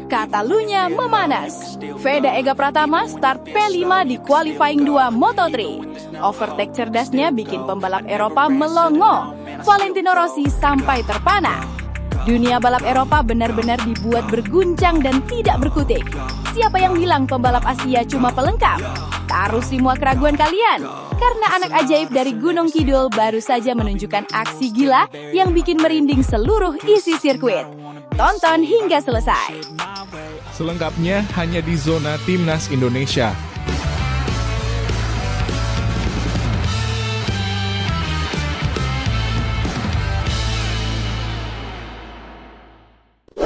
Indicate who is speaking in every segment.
Speaker 1: Catalunya memanas. Veda Ega Pratama start P5 di qualifying 2 Moto3. Overtake cerdasnya bikin pembalap Eropa melongo. Valentino Rossi sampai terpana. Dunia balap Eropa benar-benar dibuat berguncang dan tidak berkutik. Siapa yang bilang pembalap Asia cuma pelengkap? Taruh semua keraguan kalian, karena anak ajaib dari Gunung Kidul baru saja menunjukkan aksi gila yang bikin merinding seluruh isi sirkuit. Tonton hingga selesai.
Speaker 2: Selengkapnya hanya di zona Timnas Indonesia.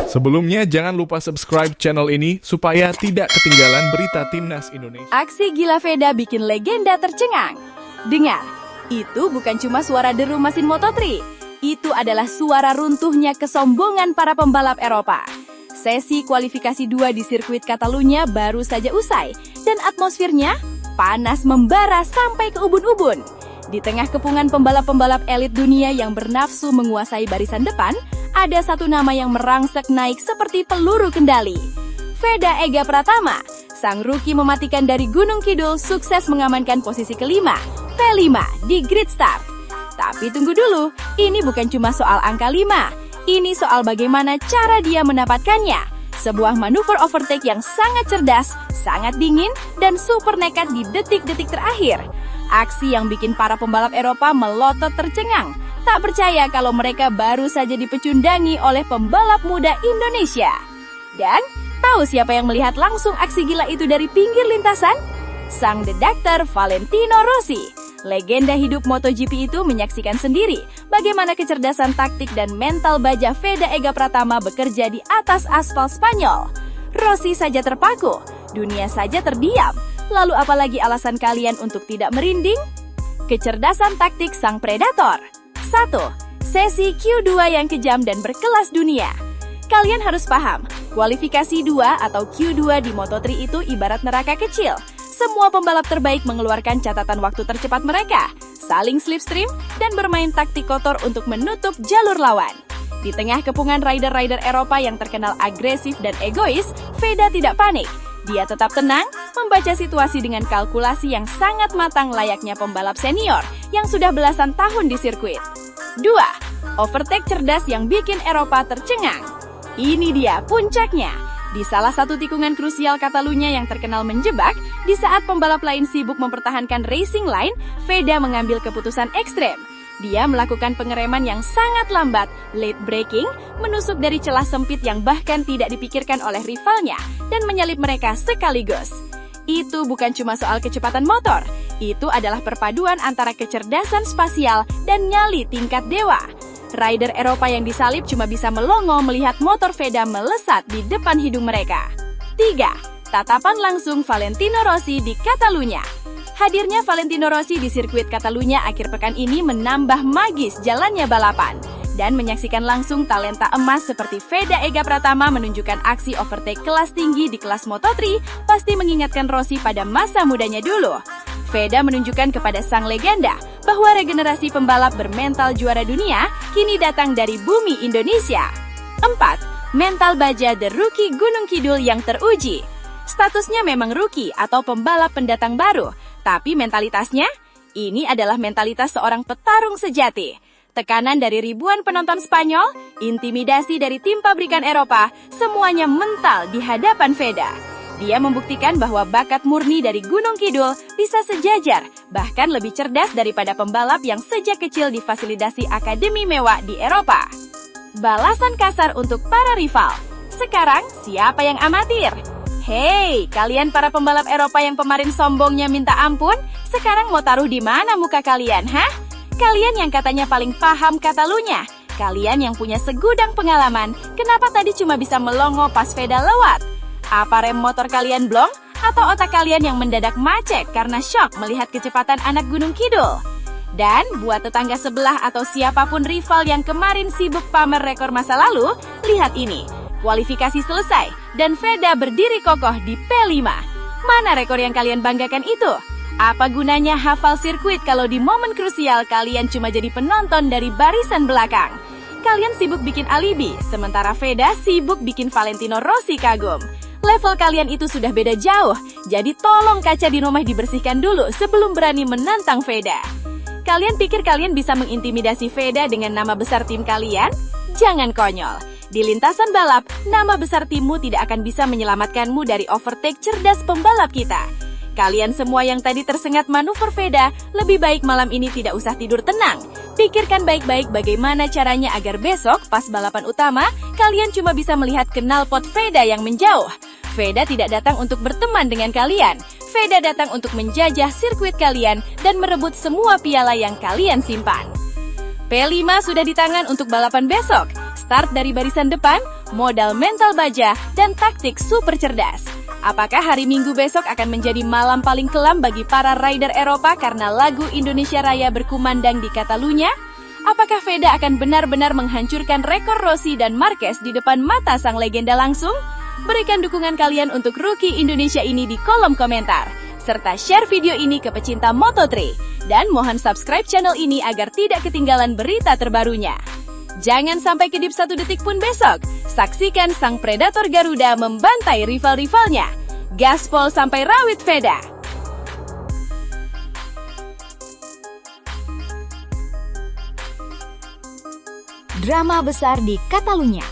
Speaker 2: Sebelumnya jangan lupa subscribe channel ini supaya tidak ketinggalan berita Timnas Indonesia.
Speaker 1: Aksi gila Veda bikin legenda tercengang. Dengar, itu bukan cuma suara deru mesin Moto3. Itu adalah suara runtuhnya kesombongan para pembalap Eropa. Sesi kualifikasi 2 di sirkuit Catalunya baru saja usai, dan atmosfernya panas membara sampai ke ubun-ubun. Di tengah kepungan pembalap-pembalap elit dunia yang bernafsu menguasai barisan depan, ada satu nama yang merangsek naik seperti peluru kendali. Veda Ega Pratama, sang rookie mematikan dari Gunung Kidul, sukses mengamankan posisi kelima, P5 di grid start. Tapi tunggu dulu, ini bukan cuma soal angka 5. Ini soal bagaimana cara dia mendapatkannya. Sebuah manuver overtake yang sangat cerdas, sangat dingin, dan super nekat di detik-detik terakhir. Aksi yang bikin para pembalap Eropa melotot tercengang. Tak percaya kalau mereka baru saja dipecundangi oleh pembalap muda Indonesia. Dan tahu siapa yang melihat langsung aksi gila itu dari pinggir lintasan? Sang dedakter Valentino Rossi. Legenda hidup MotoGP itu menyaksikan sendiri bagaimana kecerdasan taktik dan mental baja Veda Ega Pratama bekerja di atas aspal Spanyol. Rossi saja terpaku, dunia saja terdiam. Lalu apalagi alasan kalian untuk tidak merinding? Kecerdasan taktik sang predator. 1. Sesi Q2 yang kejam dan berkelas dunia. Kalian harus paham, kualifikasi 2 atau Q2 di Moto3 itu ibarat neraka kecil. Semua pembalap terbaik mengeluarkan catatan waktu tercepat mereka, saling slipstream, dan bermain taktik kotor untuk menutup jalur lawan. Di tengah kepungan rider-rider Eropa yang terkenal agresif dan egois, Veda tidak panik. Dia tetap tenang, membaca situasi dengan kalkulasi yang sangat matang layaknya pembalap senior yang sudah belasan tahun di sirkuit. 2. Overtake cerdas yang bikin Eropa tercengang. Ini dia puncaknya. Di salah satu tikungan krusial Catalunya yang terkenal menjebak, di saat pembalap lain sibuk mempertahankan racing line, Veda mengambil keputusan ekstrem. Dia melakukan pengereman yang sangat lambat, late braking, menusuk dari celah sempit yang bahkan tidak dipikirkan oleh rivalnya, dan menyalip mereka sekaligus. Itu bukan cuma soal kecepatan motor, itu adalah perpaduan antara kecerdasan spasial dan nyali tingkat dewa. Rider Eropa yang disalip cuma bisa melongo melihat motor Veda melesat di depan hidung mereka. 3. Tatapan langsung Valentino Rossi di Catalunya. Hadirnya Valentino Rossi di sirkuit Catalunya akhir pekan ini menambah magis jalannya balapan. Dan menyaksikan langsung talenta emas seperti Veda Ega Pratama menunjukkan aksi overtake kelas tinggi di kelas Moto3 pasti mengingatkan Rossi pada masa mudanya dulu. Veda menunjukkan kepada sang legenda bahwa regenerasi pembalap bermental juara dunia kini datang dari bumi Indonesia. 4. Mental baja The Rookie Gunung Kidul yang teruji. Statusnya memang rookie atau pembalap pendatang baru, tapi mentalitasnya? Ini adalah mentalitas seorang petarung sejati. Tekanan dari ribuan penonton Spanyol, intimidasi dari tim pabrikan Eropa, semuanya mental di hadapan Veda. Dia membuktikan bahwa bakat murni dari Gunung Kidul bisa sejajar, bahkan lebih cerdas daripada pembalap yang sejak kecil difasilitasi akademi mewah di Eropa. Balasan kasar untuk para rival. Sekarang, siapa yang amatir? Hei, kalian para pembalap Eropa yang kemarin sombongnya minta ampun, sekarang mau taruh di mana muka kalian, hah? Kalian yang katanya paling paham Catalunya, kalian yang punya segudang pengalaman, kenapa tadi cuma bisa melongo pas Veda lewat? Apa rem motor kalian blong? Atau otak kalian yang mendadak macet karena syok melihat kecepatan anak Gunung Kidul? Dan buat tetangga sebelah atau siapapun rival yang kemarin sibuk pamer rekor masa lalu, lihat ini. Kualifikasi selesai dan Veda berdiri kokoh di P5. Mana rekor yang kalian banggakan itu? Apa gunanya hafal sirkuit kalau di momen krusial kalian cuma jadi penonton dari barisan belakang? Kalian sibuk bikin alibi, sementara Veda sibuk bikin Valentino Rossi kagum. Level kalian itu sudah beda jauh, jadi tolong kaca di rumah dibersihkan dulu sebelum berani menantang Veda. Kalian pikir kalian bisa mengintimidasi Veda dengan nama besar tim kalian? Jangan konyol. Di lintasan balap, nama besar timmu tidak akan bisa menyelamatkanmu dari overtake cerdas pembalap kita. Kalian semua yang tadi tersengat manuver Veda, lebih baik malam ini tidak usah tidur tenang. Pikirkan baik-baik bagaimana caranya agar besok pas balapan utama, kalian cuma bisa melihat knalpot Veda yang menjauh. Veda tidak datang untuk berteman dengan kalian. Veda datang untuk menjajah sirkuit kalian dan merebut semua piala yang kalian simpan. P5 sudah di tangan untuk balapan besok. Start dari barisan depan, modal mental baja, dan taktik super cerdas. Apakah hari Minggu besok akan menjadi malam paling kelam bagi para rider Eropa karena lagu Indonesia Raya berkumandang di Catalunya? Apakah Veda akan benar-benar menghancurkan rekor Rossi dan Marquez di depan mata sang legenda langsung? Berikan dukungan kalian untuk rookie Indonesia ini di kolom komentar, serta share video ini ke pecinta Moto3. Dan mohon subscribe channel ini agar tidak ketinggalan berita terbarunya. Jangan sampai kedip 1 detik pun besok. Saksikan sang predator Garuda membantai rival-rivalnya. Gaspol sampai rawit Veda. Drama besar di Catalunya.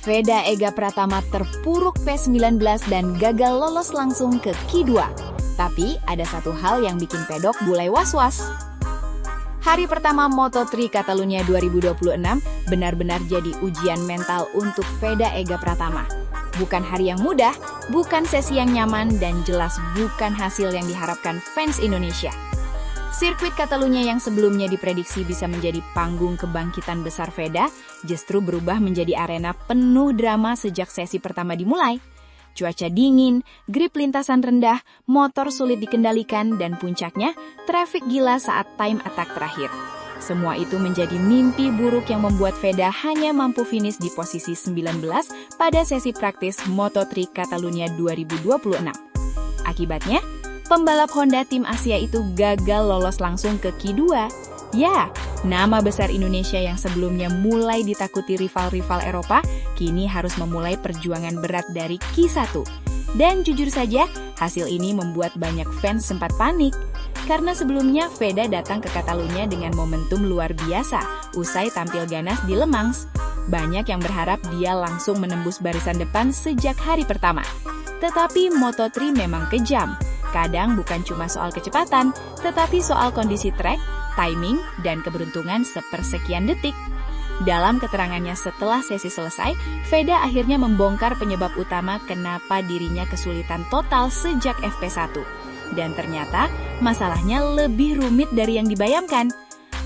Speaker 1: Veda Ega Pratama terpuruk P19 dan gagal lolos langsung ke Q2. Tapi ada satu hal yang bikin pedok mulai was-was. Hari pertama Moto3 Catalunya 2026 benar-benar jadi ujian mental untuk Veda Ega Pratama. Bukan hari yang mudah, bukan sesi yang nyaman, dan jelas bukan hasil yang diharapkan fans Indonesia. Sirkuit Catalunya yang sebelumnya diprediksi bisa menjadi panggung kebangkitan besar Veda, justru berubah menjadi arena penuh drama sejak sesi pertama dimulai. Cuaca dingin, grip lintasan rendah, motor sulit dikendalikan, dan puncaknya, traffic gila saat time attack terakhir. Semua itu menjadi mimpi buruk yang membuat Veda hanya mampu finish di posisi 19 pada sesi praktis Moto3 Catalunya 2026. Akibatnya, pembalap Honda tim Asia itu gagal lolos langsung ke Q2. Ya, nama besar Indonesia yang sebelumnya mulai ditakuti rival-rival Eropa, kini harus memulai perjuangan berat dari Q1. Dan jujur saja, hasil ini membuat banyak fans sempat panik. Karena sebelumnya Veda datang ke Catalunya dengan momentum luar biasa, usai tampil ganas di Le Mans. Banyak yang berharap dia langsung menembus barisan depan sejak hari pertama. Tetapi Moto3 memang kejam. Kadang bukan cuma soal kecepatan, tetapi soal kondisi trek, timing, dan keberuntungan sepersekian detik. Dalam keterangannya setelah sesi selesai, Veda akhirnya membongkar penyebab utama kenapa dirinya kesulitan total sejak FP1. Dan ternyata, masalahnya lebih rumit dari yang dibayangkan.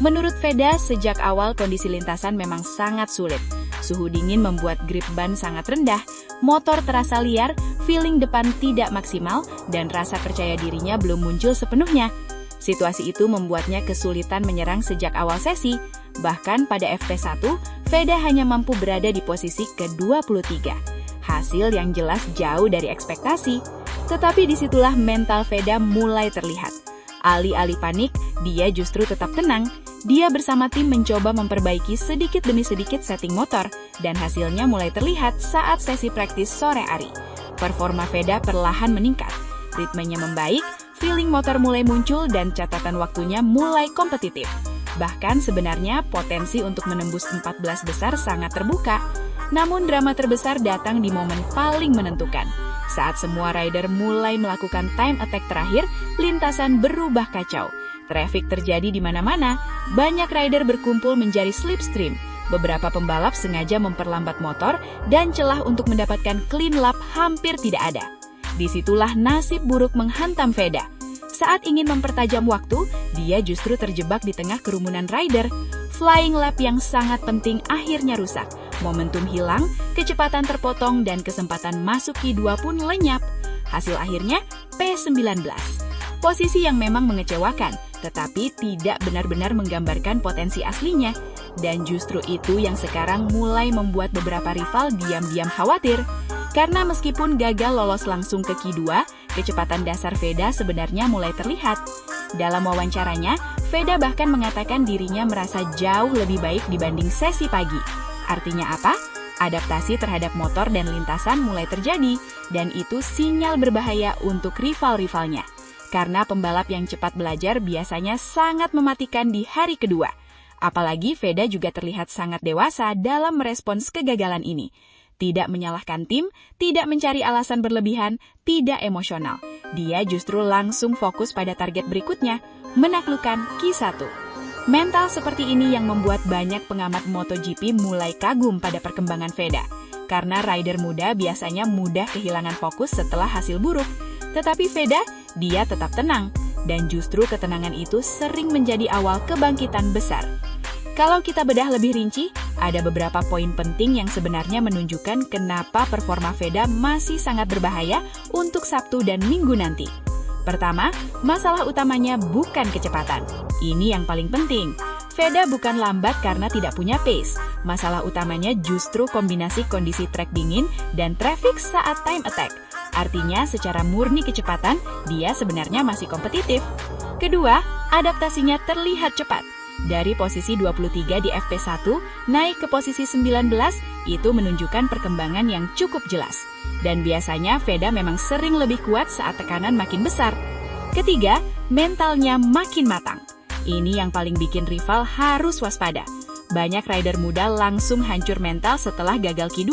Speaker 1: Menurut Veda, sejak awal kondisi lintasan memang sangat sulit. Suhu dingin membuat grip ban sangat rendah, motor terasa liar, feeling depan tidak maksimal, dan rasa percaya dirinya belum muncul sepenuhnya. Situasi itu membuatnya kesulitan menyerang sejak awal sesi. Bahkan pada FP1, Veda hanya mampu berada di posisi ke-23. Hasil yang jelas jauh dari ekspektasi. Tetapi disitulah mental Veda mulai terlihat. Alih-alih panik, dia justru tetap tenang. Dia bersama tim mencoba memperbaiki sedikit demi sedikit setting motor, dan hasilnya mulai terlihat saat sesi praktis sore hari. Performa Veda perlahan meningkat, ritmenya membaik, feeling motor mulai muncul, dan catatan waktunya mulai kompetitif. Bahkan sebenarnya potensi untuk menembus 14 besar sangat terbuka. Namun drama terbesar datang di momen paling menentukan. Saat semua rider mulai melakukan time attack terakhir, lintasan berubah kacau. Traffic terjadi di mana-mana, banyak rider berkumpul menjadi slipstream. Beberapa pembalap sengaja memperlambat motor dan celah untuk mendapatkan clean lap hampir tidak ada. Disitulah nasib buruk menghantam Veda. Saat ingin mempertajam waktu, dia justru terjebak di tengah kerumunan rider. Flying lap yang sangat penting akhirnya rusak. Momentum hilang, kecepatan terpotong, dan kesempatan masuk Q2 pun lenyap. Hasil akhirnya P19. Posisi yang memang mengecewakan, tetapi tidak benar-benar menggambarkan potensi aslinya. Dan justru itu yang sekarang mulai membuat beberapa rival diam-diam khawatir. Karena meskipun gagal lolos langsung ke Q2, kecepatan dasar Veda sebenarnya mulai terlihat. Dalam wawancaranya, Veda bahkan mengatakan dirinya merasa jauh lebih baik dibanding sesi pagi. Artinya apa? Adaptasi terhadap motor dan lintasan mulai terjadi, dan itu sinyal berbahaya untuk rival-rivalnya. Karena pembalap yang cepat belajar biasanya sangat mematikan di hari kedua. Apalagi Veda juga terlihat sangat dewasa dalam merespons kegagalan ini. Tidak menyalahkan tim, tidak mencari alasan berlebihan, tidak emosional. Dia justru langsung fokus pada target berikutnya, menaklukkan Q1. Mental seperti ini yang membuat banyak pengamat MotoGP mulai kagum pada perkembangan Veda. Karena rider muda biasanya mudah kehilangan fokus setelah hasil buruk. Tetapi Veda, dia tetap tenang. Dan justru ketenangan itu sering menjadi awal kebangkitan besar. Kalau kita bedah lebih rinci, ada beberapa poin penting yang sebenarnya menunjukkan kenapa performa Veda masih sangat berbahaya untuk Sabtu dan Minggu nanti. Pertama, masalah utamanya bukan kecepatan. Ini yang paling penting. Veda bukan lambat karena tidak punya pace. Masalah utamanya justru kombinasi kondisi trek dingin dan traffic saat time attack. Artinya secara murni kecepatan, dia sebenarnya masih kompetitif. Kedua, adaptasinya terlihat cepat. Dari posisi 23 di FP1 naik ke posisi 19, itu menunjukkan perkembangan yang cukup jelas. Dan biasanya Veda memang sering lebih kuat saat tekanan makin besar. Ketiga, mentalnya makin matang. Ini yang paling bikin rival harus waspada. Banyak rider muda langsung hancur mental setelah gagal Q2,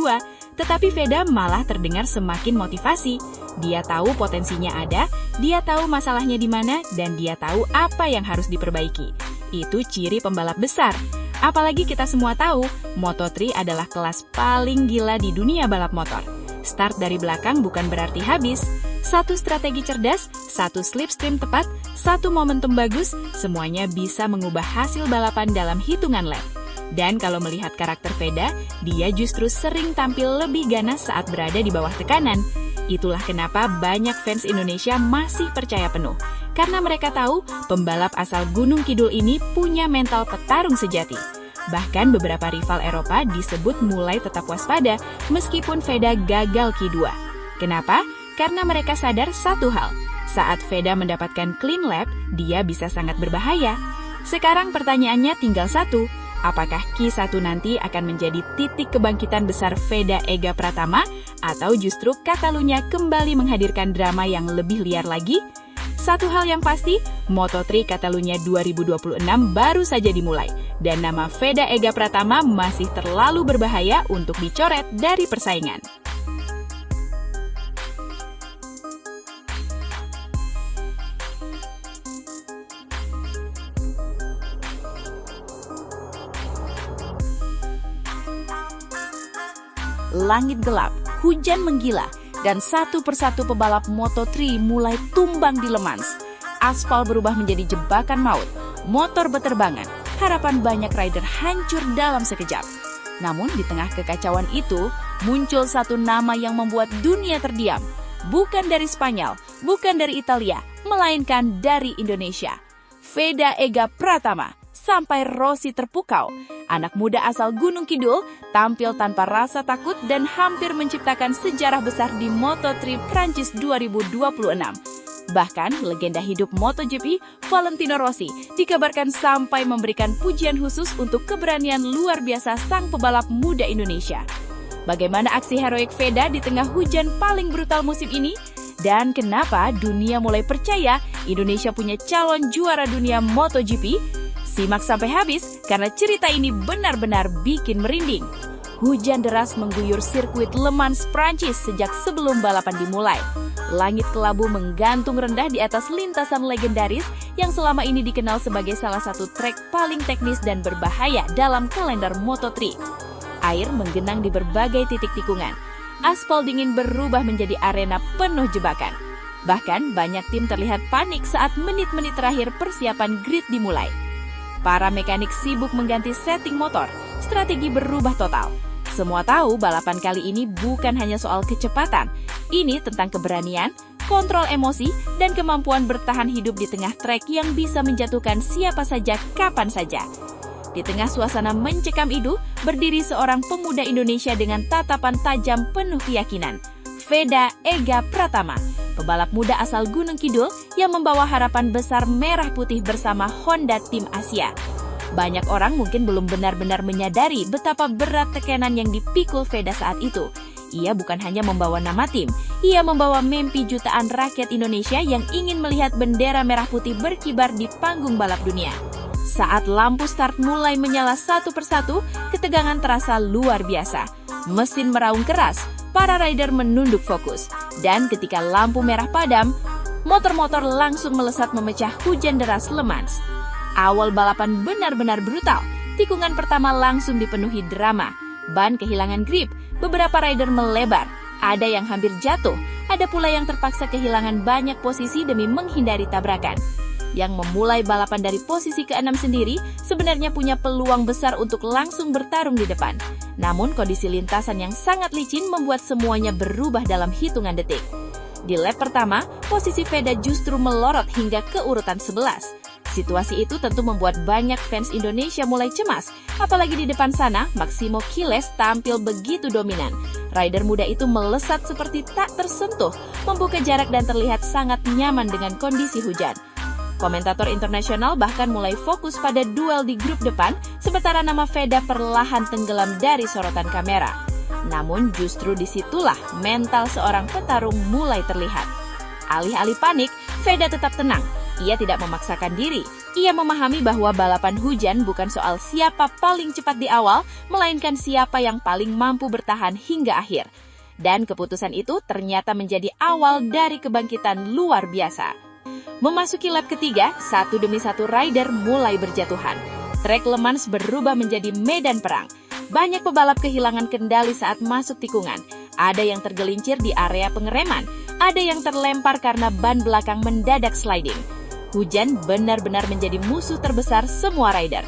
Speaker 1: tetapi Veda malah terdengar semakin motivasi. Dia tahu potensinya ada, dia tahu masalahnya di mana, dan dia tahu apa yang harus diperbaiki. Itu ciri pembalap besar. Apalagi kita semua tahu, Moto3 adalah kelas paling gila di dunia balap motor. Start dari belakang bukan berarti habis. Satu strategi cerdas, satu slipstream tepat, satu momentum bagus, semuanya bisa mengubah hasil balapan dalam hitungan lap. Dan kalau melihat karakter Veda, dia justru sering tampil lebih ganas saat berada di bawah tekanan. Itulah kenapa banyak fans Indonesia masih percaya penuh. Karena mereka tahu pembalap asal Gunung Kidul ini punya mental petarung sejati. Bahkan beberapa rival Eropa disebut mulai tetap waspada meskipun Veda gagal Q2. Kenapa? Karena mereka sadar satu hal. Saat Veda mendapatkan clean lap, dia bisa sangat berbahaya. Sekarang pertanyaannya tinggal satu. Apakah Q1 nanti akan menjadi titik kebangkitan besar Veda Ega Pratama atau justru Catalunya kembali menghadirkan drama yang lebih liar lagi? Satu hal yang pasti, Moto3 Catalunya 2026 baru saja dimulai, dan nama Veda Ega Pratama masih terlalu berbahaya untuk dicoret dari persaingan. Langit gelap, hujan menggila, dan satu persatu pebalap Moto3 mulai tumbang di Le Mans. Aspal berubah menjadi jebakan maut, motor beterbangan, harapan banyak rider hancur dalam sekejap. Namun di tengah kekacauan itu, muncul satu nama yang membuat dunia terdiam. Bukan dari Spanyol, bukan dari Italia, melainkan dari Indonesia. Veda Ega Pratama. Sampai Rossi terpukau. Anak muda asal Gunung Kidul tampil tanpa rasa takut dan hampir menciptakan sejarah besar di Moto3 Prancis 2026. Bahkan, legenda hidup MotoGP, Valentino Rossi, dikabarkan sampai memberikan pujian khusus untuk keberanian luar biasa sang pebalap muda Indonesia. Bagaimana aksi heroik Veda di tengah hujan paling brutal musim ini? Dan kenapa dunia mulai percaya Indonesia punya calon juara dunia MotoGP? Simak sampai habis, karena cerita ini benar-benar bikin merinding. Hujan deras mengguyur sirkuit Le Mans Prancis sejak sebelum balapan dimulai. Langit kelabu menggantung rendah di atas lintasan legendaris yang selama ini dikenal sebagai salah satu trek paling teknis dan berbahaya dalam kalender Moto3. Air menggenang di berbagai titik tikungan. Aspal dingin berubah menjadi arena penuh jebakan. Bahkan banyak tim terlihat panik saat menit-menit terakhir persiapan grid dimulai. Para mekanik sibuk mengganti setting motor, strategi berubah total. Semua tahu balapan kali ini bukan hanya soal kecepatan. Ini tentang keberanian, kontrol emosi, dan kemampuan bertahan hidup di tengah trek yang bisa menjatuhkan siapa saja kapan saja. Di tengah suasana mencekam itu, berdiri seorang pemuda Indonesia dengan tatapan tajam penuh keyakinan. Veda Ega Pratama, pebalap muda asal Gunung Kidul yang membawa harapan besar merah putih bersama Honda Tim Asia. Banyak orang mungkin belum benar-benar menyadari betapa berat tekanan yang dipikul Veda saat itu. Ia bukan hanya membawa nama tim, ia membawa mimpi jutaan rakyat Indonesia yang ingin melihat bendera merah putih berkibar di panggung balap dunia. Saat lampu start mulai menyala satu persatu, ketegangan terasa luar biasa. Mesin meraung keras, para rider menunduk fokus. Dan ketika lampu merah padam, motor-motor langsung melesat memecah hujan deras Le Mans. Awal balapan benar-benar brutal. Tikungan pertama langsung dipenuhi drama. Ban kehilangan grip, beberapa rider melebar. Ada yang hampir jatuh, ada pula yang terpaksa kehilangan banyak posisi demi menghindari tabrakan. Yang memulai balapan dari posisi ke-6 sendiri sebenarnya punya peluang besar untuk langsung bertarung di depan. Namun kondisi lintasan yang sangat licin membuat semuanya berubah dalam hitungan detik. Di lap pertama, posisi Veda justru melorot hingga ke urutan 11. Situasi itu tentu membuat banyak fans Indonesia mulai cemas, apalagi di depan sana Maximo Quiles tampil begitu dominan. Rider muda itu melesat seperti tak tersentuh, membuka jarak dan terlihat sangat nyaman dengan kondisi hujan. Komentator internasional bahkan mulai fokus pada duel di grup depan, sementara nama Veda perlahan tenggelam dari sorotan kamera. Namun justru disitulah mental seorang petarung mulai terlihat. Alih-alih panik, Veda tetap tenang. Ia tidak memaksakan diri. Ia memahami bahwa balapan hujan bukan soal siapa paling cepat di awal, melainkan siapa yang paling mampu bertahan hingga akhir. Dan keputusan itu ternyata menjadi awal dari kebangkitan luar biasa. Memasuki lap ketiga, satu demi satu rider mulai berjatuhan. Trek Le Mans berubah menjadi medan perang. Banyak pebalap kehilangan kendali saat masuk tikungan. Ada yang tergelincir di area pengereman. Ada yang terlempar karena ban belakang mendadak sliding. Hujan benar-benar menjadi musuh terbesar semua rider.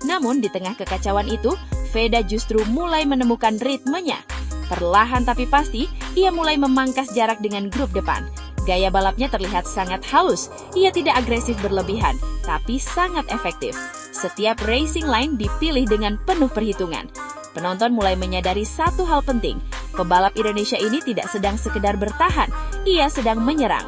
Speaker 1: Namun di tengah kekacauan itu, Veda justru mulai menemukan ritmenya. Perlahan tapi pasti, ia mulai memangkas jarak dengan grup depan. Gaya balapnya terlihat sangat halus. Ia tidak agresif berlebihan, tapi sangat efektif. Setiap racing line dipilih dengan penuh perhitungan. Penonton mulai menyadari satu hal penting. Pebalap Indonesia ini tidak sedang sekedar bertahan, ia sedang menyerang.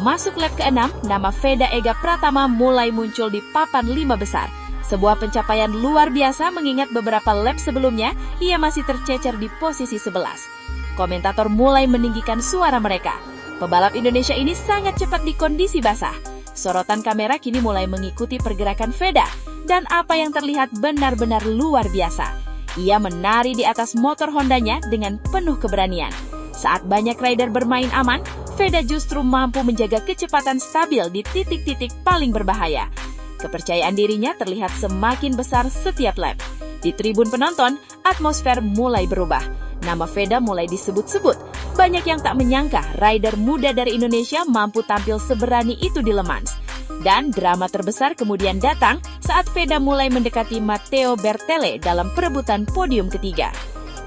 Speaker 1: Masuk lap ke-6, nama Veda Ega Pratama mulai muncul di papan 5 besar. Sebuah pencapaian luar biasa mengingat beberapa lap sebelumnya, ia masih tercecer di posisi 11. Komentator mulai meninggikan suara mereka. Pebalap Indonesia ini sangat cepat di kondisi basah. Sorotan kamera kini mulai mengikuti pergerakan Veda, dan apa yang terlihat benar-benar luar biasa. Ia menari di atas motor Hondanya dengan penuh keberanian. Saat banyak rider bermain aman, Veda justru mampu menjaga kecepatan stabil di titik-titik paling berbahaya. Kepercayaan dirinya terlihat semakin besar setiap lap. Di tribun penonton, atmosfer mulai berubah. Nama Veda mulai disebut-sebut. Banyak yang tak menyangka rider muda dari Indonesia mampu tampil seberani itu di Le Mans. Dan drama terbesar kemudian datang saat Veda mulai mendekati Matteo Bertele dalam perebutan podium ketiga.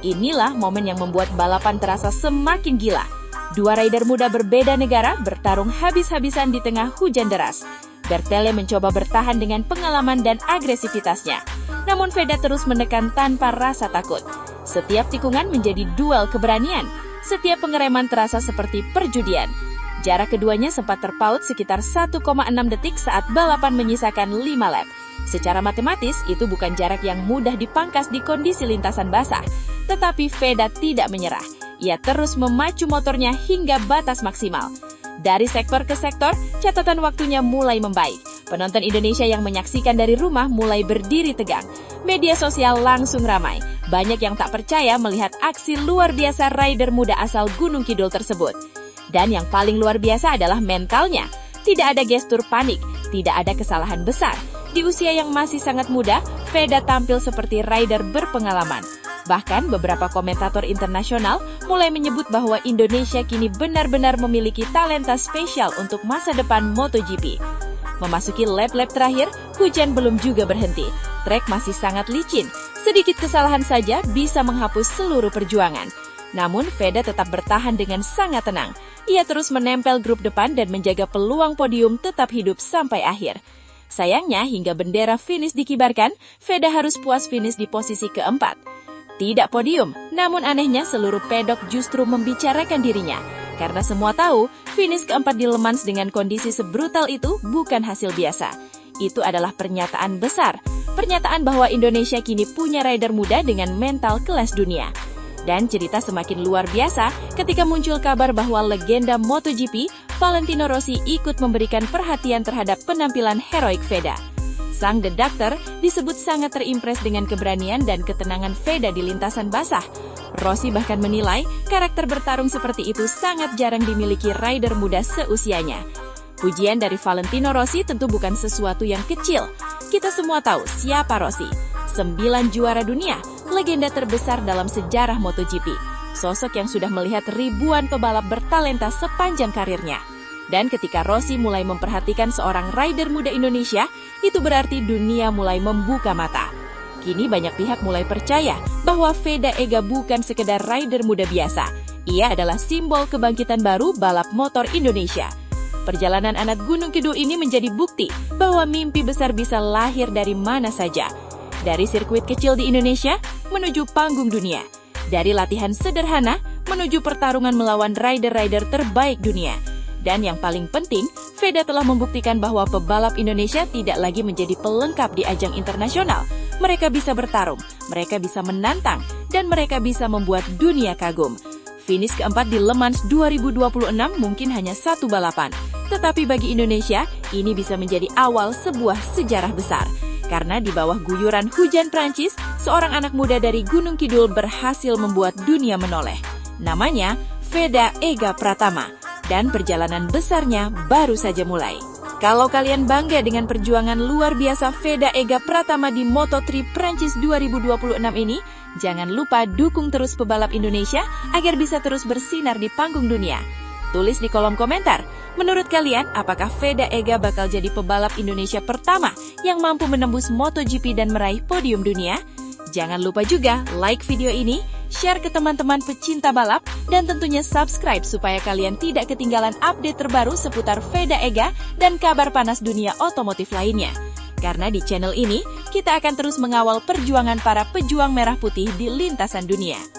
Speaker 1: Inilah momen yang membuat balapan terasa semakin gila. Dua rider muda berbeda negara bertarung habis-habisan di tengah hujan deras. Bertele mencoba bertahan dengan pengalaman dan agresivitasnya. Namun Veda terus menekan tanpa rasa takut. Setiap tikungan menjadi duel keberanian. Setiap pengereman terasa seperti perjudian. Jarak keduanya sempat terpaut sekitar 1,6 detik saat balapan menyisakan 5 lap. Secara matematis, itu bukan jarak yang mudah dipangkas di kondisi lintasan basah. Tetapi Veda tidak menyerah. Ia terus memacu motornya hingga batas maksimal. Dari sektor ke sektor, catatan waktunya mulai membaik. Penonton Indonesia yang menyaksikan dari rumah mulai berdiri tegang. Media sosial langsung ramai. Banyak yang tak percaya melihat aksi luar biasa rider muda asal Gunung Kidul tersebut. Dan yang paling luar biasa adalah mentalnya. Tidak ada gestur panik, tidak ada kesalahan besar. Di usia yang masih sangat muda, Veda tampil seperti rider berpengalaman. Bahkan beberapa komentator internasional mulai menyebut bahwa Indonesia kini benar-benar memiliki talenta spesial untuk masa depan MotoGP. Memasuki lap-lap terakhir, hujan belum juga berhenti. Trek masih sangat licin. Sedikit kesalahan saja bisa menghapus seluruh perjuangan. Namun Veda tetap bertahan dengan sangat tenang. Ia terus menempel grup depan dan menjaga peluang podium tetap hidup sampai akhir. Sayangnya hingga bendera finish dikibarkan, Veda harus puas finish di posisi keempat. Tidak podium, namun anehnya seluruh pedok justru membicarakan dirinya. Karena semua tahu, finish keempat di Le Mans dengan kondisi sebrutal itu bukan hasil biasa. Itu adalah pernyataan besar. pernyataan bahwa Indonesia kini punya rider muda dengan mental kelas dunia. Dan cerita semakin luar biasa ketika muncul kabar bahwa legenda MotoGP, Valentino Rossi ikut memberikan perhatian terhadap penampilan heroik Veda. Sang The Doctor disebut sangat terimpress dengan keberanian dan ketenangan Veda di lintasan basah. Rossi bahkan menilai karakter bertarung seperti itu sangat jarang dimiliki rider muda seusianya. Pujian dari Valentino Rossi tentu bukan sesuatu yang kecil. Kita semua tahu siapa Rossi. 9 juara dunia, legenda terbesar dalam sejarah MotoGP. Sosok yang sudah melihat ribuan pebalap bertalenta sepanjang karirnya. Dan ketika Rossi mulai memperhatikan seorang rider muda Indonesia, itu berarti dunia mulai membuka mata. Kini banyak pihak mulai percaya bahwa Veda Ega bukan sekedar rider muda biasa. Ia adalah simbol kebangkitan baru balap motor Indonesia. Perjalanan anak Gunung Kidul ini menjadi bukti bahwa mimpi besar bisa lahir dari mana saja. Dari sirkuit kecil di Indonesia menuju panggung dunia. Dari latihan sederhana menuju pertarungan melawan rider-rider terbaik dunia. Dan yang paling penting, Veda telah membuktikan bahwa pebalap Indonesia tidak lagi menjadi pelengkap di ajang internasional. Mereka bisa bertarung, mereka bisa menantang, dan mereka bisa membuat dunia kagum. Finish keempat di Le Mans 2026 mungkin hanya satu balapan. Tetapi bagi Indonesia, ini bisa menjadi awal sebuah sejarah besar. Karena di bawah guyuran hujan Prancis, seorang anak muda dari Gunung Kidul berhasil membuat dunia menoleh. Namanya Veda Ega Pratama. Dan perjalanan besarnya baru saja mulai. Kalau kalian bangga dengan perjuangan luar biasa Veda Ega Pratama di Moto3 Prancis 2026 ini, jangan lupa dukung terus pebalap Indonesia agar bisa terus bersinar di panggung dunia. Tulis di kolom komentar, menurut kalian apakah Veda Ega bakal jadi pebalap Indonesia pertama yang mampu menembus MotoGP dan meraih podium dunia? Jangan lupa juga like video ini, share ke teman-teman pecinta balap, dan tentunya subscribe supaya kalian tidak ketinggalan update terbaru seputar Veda Ega dan kabar panas dunia otomotif lainnya. Karena di channel ini, kita akan terus mengawal perjuangan para pejuang merah putih di lintasan dunia.